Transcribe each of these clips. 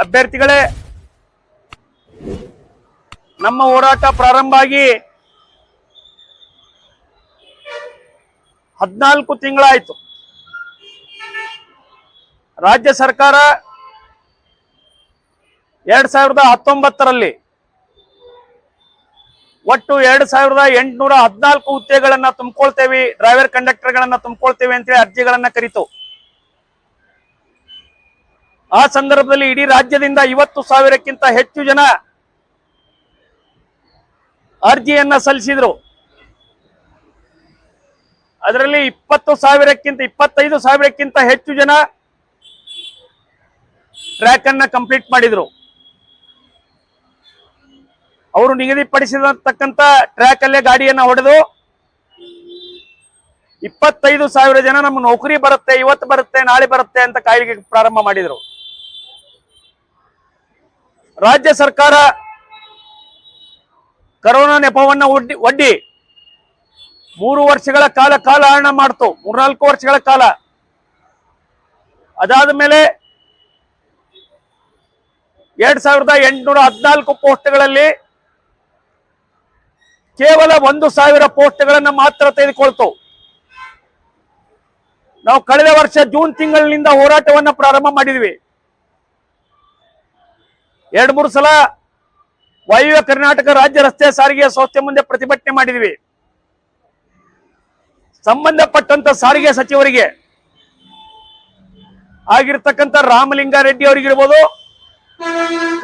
ಅಭ್ಯರ್ಥಿಗಳೇ, ನಮ್ಮ ಹೋರಾಟ ಪ್ರಾರಂಭ ಆಗಿ 14 ತಿಂಗಳಾಯಿತು. ರಾಜ್ಯ ಸರ್ಕಾರ 2019ರಲ್ಲಿ ಒಟ್ಟು 2814 ಹುದ್ದೆಗಳನ್ನ ತುಂಬಿಕೊಳ್ತೇವೆ, ಡ್ರೈವರ್ ಕಂಡಕ್ಟರ್ಗಳನ್ನ ತುಂಬಿಕೊಳ್ತೇವೆ ಅಂತೇಳಿ ಅರ್ಜಿಗಳನ್ನ ಕರೀತು. ಆ ಸಂದರ್ಭದಲ್ಲಿ ಇಡೀ ರಾಜ್ಯದಿಂದ 50,000ಕ್ಕಿಂತ ಹೆಚ್ಚು ಜನ ಅರ್ಜಿಯನ್ನ ಸಲ್ಲಿಸಿದ್ರು. ಅದರಲ್ಲಿ 25,000ಕ್ಕಿಂತ ಹೆಚ್ಚು ಜನ ಟ್ರ್ಯಾಕ್ ಅನ್ನ ಕಂಪ್ಲೀಟ್ ಮಾಡಿದ್ರು. ಅವರು ನಿಗದಿಪಡಿಸಿರತಕ್ಕಂತ ಟ್ರ್ಯಾಕ್ ಅಲ್ಲೇ ಗಾಡಿಯನ್ನ ಹೊಡೆದು 25,000 ಜನ ನಮ್ಮ ನೌಕರಿ ಬರುತ್ತೆ, ಇವತ್ತು ಬರುತ್ತೆ, ನಾಳೆ ಬರುತ್ತೆ ಅಂತ ಕಾಯ್ಲಿಕ್ಕೆ ಪ್ರಾರಂಭ ಮಾಡಿದ್ರು. ರಾಜ್ಯ ಸರ್ಕಾರ ಕರೋನಾ ನೆಪವನ್ನ ಒಡ್ಡಿ 3 ವರ್ಷಗಳ ಕಾಲಹರಣ ಮಾಡ್ತು, 3-4 ವರ್ಷಗಳ ಕಾಲ. ಅದಾದ ಮೇಲೆ 2814 ಪೋಸ್ಟ್ಗಳಲ್ಲಿ ಕೇವಲ 1,000 ಪೋಸ್ಟ್ಗಳನ್ನ ಮಾತ್ರ ತೆಗೆದುಕೊಳ್ತು. ನಾವು ಕಳೆದ ವರ್ಷ ಜೂನ್ ತಿಂಗಳಿನಿಂದ ಹೋರಾಟವನ್ನ ಪ್ರಾರಂಭ ಮಾಡಿದ್ವಿ. 2-3 ಸಲ ವಾಯುವ್ಯ ಕರ್ನಾಟಕ ರಾಜ್ಯ ರಸ್ತೆ ಸಾರಿಗೆ ಸಂಸ್ಥೆ ಮುಂದೆ ಪ್ರತಿಭಟನೆ ಮಾಡಿದ್ವಿ. ಸಂಬಂಧಪಟ್ಟಂತ ಸಾರಿಗೆ ಸಚಿವರಿಗೆ ಆಗಿರ್ತಕ್ಕಂಥ ರಾಮಲಿಂಗಾರೆಡ್ಡಿ ಅವರಿಗಿರ್ಬೋದು,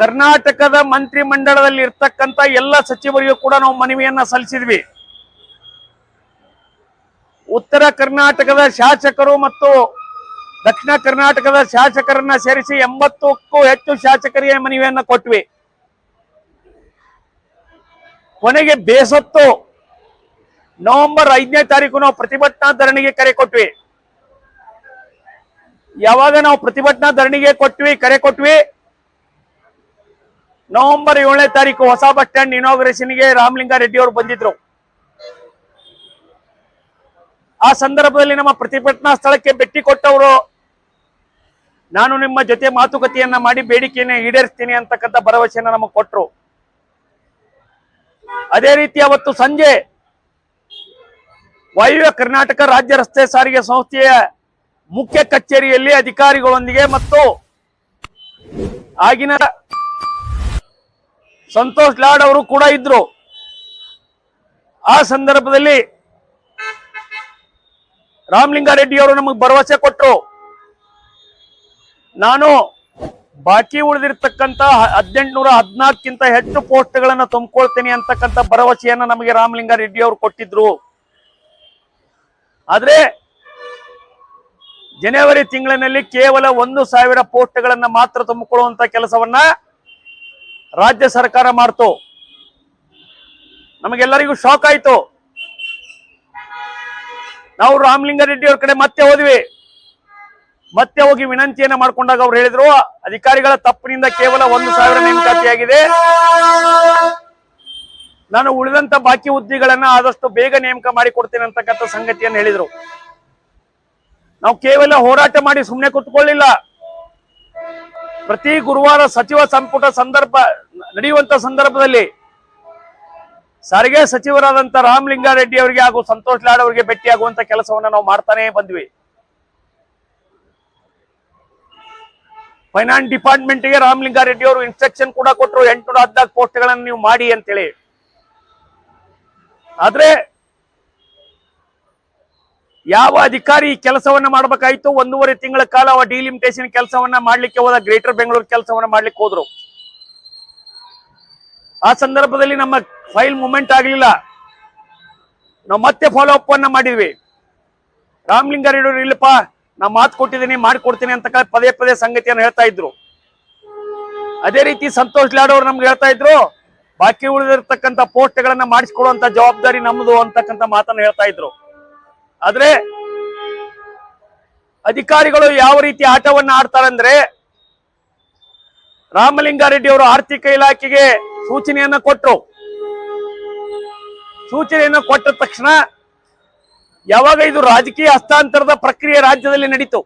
ಕರ್ನಾಟಕದ ಮಂತ್ರಿ ಮಂಡಲದಲ್ಲಿ ಇರ್ತಕ್ಕಂಥ ಎಲ್ಲ ಸಚಿವರಿಗೂ ಕೂಡ ನಾವು ಮನವಿಯನ್ನ ಸಲ್ಲಿಸಿದ್ವಿ. ಉತ್ತರ ಕರ್ನಾಟಕದ ಶಾಸಕರು ಮತ್ತು ದಕ್ಷಿಣ ಕರ್ನಾಟಕದ ಶಾಸಕರನ್ನ ಸೇರಿಸಿ 80ಕ್ಕೂ ಹೆಚ್ಚು ಶಾಸಕರಿಗೆ ಮನವಿಯನ್ನ ಕೊಟ್ವಿ. ಕೊನೆಗೆ ಬೇಸತ್ತು ನವೆಂಬರ್ 5ನೇ ತಾರೀಕು ನಾವು ಪ್ರತಿಭಟನಾ ಧರಣಿಗೆ ಕರೆ ಕೊಟ್ವಿ. ಯಾವಾಗ ನಾವು ಪ್ರತಿಭಟನಾ ಧರಣಿಗೆ ಕರೆ ಕೊಟ್ವಿ, ನವೆಂಬರ್ 7ನೇ ತಾರೀಕು ಹೊಸ ಬಸ್ ಸ್ಟ್ಯಾಂಡ್ ಇನಾಗ್ರೇಷನ್ಗೆ ರಾಮಲಿಂಗಾರೆಡ್ಡಿ ಅವರು ಬಂದಿದ್ರು. ಆ ಸಂದರ್ಭದಲ್ಲಿ ನಮ್ಮ ಪ್ರತಿಭಟನಾ ಸ್ಥಳಕ್ಕೆ ಭೇಟಿ ಕೊಟ್ಟವರು, ನಾನು ನಿಮ್ಮ ಜೊತೆ ಮಾತುಕತೆಯನ್ನ ಮಾಡಿ ಬೇಡಿಕೆಯನ್ನ ಈಡೇರಿಸ್ತೀನಿ ಅಂತಕ್ಕಂಥ ಭರವಸೆಯನ್ನ ನಮಗೆ ಕೊಟ್ಟರು. ಅದೇ ರೀತಿ ಅವತ್ತು ಸಂಜೆ ವಾಯುವ್ಯ ಕರ್ನಾಟಕ ರಾಜ್ಯ ರಸ್ತೆ ಸಾರಿಗೆ ಸಂಸ್ಥೆಯ ಮುಖ್ಯ ಕಚೇರಿಯಲ್ಲಿ ಅಧಿಕಾರಿಗಳೊಂದಿಗೆ ಮತ್ತು ಆಗಿನ ಸಂತೋಷ್ ಲಾಡ್ ಅವರು ಕೂಡ ಇದ್ರು. ಆ ಸಂದರ್ಭದಲ್ಲಿ ರಾಮಲಿಂಗಾರೆಡ್ಡಿ ಅವರು ನಮಗೆ ಭರವಸೆ ಕೊಟ್ಟರು, ನಾನು ಬಾಕಿ ಉಳಿದಿರ್ತಕ್ಕಂಥ 1814ಕ್ಕಿಂತ ಹೆಚ್ಚು ಪೋಸ್ಟ್ಗಳನ್ನ ತುಂಬಿಕೊಳ್ತೇನೆ ಅಂತಕ್ಕಂಥ ಭರವಸೆಯನ್ನ ನಮಗೆ ರಾಮಲಿಂಗಾರೆಡ್ಡಿ ಅವರು ಕೊಟ್ಟಿದ್ರು. ಆದ್ರೆ ಜನವರಿ ತಿಂಗಳಿನಲ್ಲಿ ಕೇವಲ 1,000 ಪೋಸ್ಟ್ಗಳನ್ನ ಮಾತ್ರ ತುಂಬಿಕೊಳ್ಳುವಂತ ಕೆಲಸವನ್ನ ರಾಜ್ಯ ಸರ್ಕಾರ ಮಾಡ್ತು. ನಮಗೆಲ್ಲರಿಗೂ ಶಾಕ್ ಆಯ್ತು. ನಾವು ರಾಮಲಿಂಗಾರೆಡ್ಡಿ ಅವ್ರ ಕಡೆ ಮತ್ತೆ ಹೋದ್ವಿ. ಮತ್ತೆ ಹೋಗಿ ವಿನಂತಿಯನ್ನ ಮಾಡ್ಕೊಂಡಾಗ ಅವ್ರು ಹೇಳಿದ್ರು, ಅಧಿಕಾರಿಗಳ ತಪ್ಪಿನಿಂದ ಕೇವಲ 1,000 ನೇಮಕಾತಿಯಾಗಿದೆ, ನಾನು ಉಳಿದಂತ ಬಾಕಿ ಹುದ್ದೆಗಳನ್ನ ಆದಷ್ಟು ಬೇಗ ನೇಮಕ ಮಾಡಿ ಕೊಡ್ತೇನೆ ಅಂತಕ್ಕಂಥ ಸಂಗತಿಯನ್ನು ಹೇಳಿದ್ರು. ನಾವು ಕೇವಲ ಹೋರಾಟ ಮಾಡಿ ಸುಮ್ಮನೆ ಕೂತ್ಕೊಳ್ಳಿಲ್ಲ. ಪ್ರತಿ ಗುರುವಾರ ಸಚಿವ ಸಂಪುಟ ನಡೆಯುವಂತ ಸಂದರ್ಭದಲ್ಲಿ ಸಾರಿಗೆ ಸಚಿವರಾದಂತ ರಾಮಲಿಂಗಾರೆಡ್ಡಿ ಅವರಿಗೆ ಹಾಗೂ ಸಂತೋಷ್ ಲಾಡ್ ಅವರಿಗೆ ಭೇಟಿಯಾಗುವಂತ ಕೆಲಸವನ್ನ ನಾವು ಮಾಡ್ತಾನೆ ಬಂದ್ವಿ. ಫೈನಾನ್ಸ್ ಡಿಪಾರ್ಟ್ಮೆಂಟ್ಗೆ ರಾಮಲಿಂಗಾರೆಡ್ಡಿ ಅವರು ಇನ್ಸ್ಟ್ರಕ್ಷನ್ ಕೂಡ ಕೊಟ್ಟರು, 814 ಪೋಸ್ಟ್ಗಳನ್ನು ನೀವು ಮಾಡಿ ಅಂತೇಳಿ. ಆದ್ರೆ ಯಾವ ಅಧಿಕಾರಿ ಕೆಲಸವನ್ನ ಮಾಡ್ಬೇಕಾಯ್ತು, 1.5 ತಿಂಗಳ ಕಾಲ ಅವ ಡಿಲಿಮಿಟೇಷನ್ ಕೆಲಸವನ್ನ ಮಾಡ್ಲಿಕ್ಕೆ ಹೋದ, ಗ್ರೇಟರ್ ಬೆಂಗಳೂರು ಕೆಲಸವನ್ನ ಮಾಡ್ಲಿಕ್ಕೆ ಹೋದ್ರು. ಆ ಸಂದರ್ಭದಲ್ಲಿ ನಮ್ಮ ಫೈಲ್ ಮೂವ್ಮೆಂಟ್ ಆಗಲಿಲ್ಲ. ನಾವು ಮತ್ತೆ ಫಾಲೋ ಅಪ್ ಅನ್ನ ಮಾಡಿದ್ವಿ. ರಾಮಲಿಂಗಾರೆಡ್ಡಿ ಅವರು ಇಲ್ಲಪ್ಪ, ನಾ ಮಾತು ಕೊಟ್ಟಿದ್ದೀನಿ, ಮಾಡಿಕೊಡ್ತೀನಿ ಅಂತ ಪದೇ ಪದೇ ಸಂಗತಿಯನ್ನು ಹೇಳ್ತಾ ಇದ್ರು. ಅದೇ ರೀತಿ ಸಂತೋಷ್ ಲಾಡ್ ಅವರು ನಮ್ಗೆ ಹೇಳ್ತಾ ಇದ್ರು, ಬಾಕಿ ಉಳಿದಿರ್ತಕ್ಕಂಥ ಪೋಸ್ಟ್ಗಳನ್ನ ಮಾಡಿಸಿಕೊಡುವಂತ ಜವಾಬ್ದಾರಿ ನಮ್ದು ಅಂತಕ್ಕಂಥ ಮಾತನ್ನು ಹೇಳ್ತಾ ಇದ್ರು. ಆದ್ರೆ ಅಧಿಕಾರಿಗಳು ಯಾವ ರೀತಿ ಆಟವನ್ನ ಆಡ್ತಾರಂದ್ರೆ, ರಾಮಲಿಂಗಾರೆಡ್ಡಿ ಅವರು ಆರ್ಥಿಕ ಇಲಾಖೆಗೆ ಸೂಚನೆಯನ್ನ ಕೊಟ್ಟರು. ಸೂಚನೆಯನ್ನ ಕೊಟ್ಟ ತಕ್ಷಣ ಯಾವಾಗ ಇದು ರಾಜಕೀಯ ಹಸ್ತಾಂತರದ ಪ್ರಕ್ರಿಯೆ ರಾಜ್ಯದಲ್ಲಿ ನಡೀತು,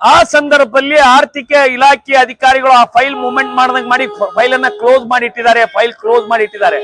ಆ ಸಂದರ್ಭದಲ್ಲಿ ಆರ್ಥಿಕ ಇಲಾಖೆ ಅಧಿಕಾರಿಗಳು ಆ ಫೈಲ್ ಮೂವ್ಮೆಂಟ್ ಮಾಡ್ದಂಗ್ ಮಾಡಿ ಫೈಲ್ ಅನ್ನ ಕ್ಲೋಸ್ ಮಾಡಿ ಇಟ್ಟಿದ್ದಾರೆ.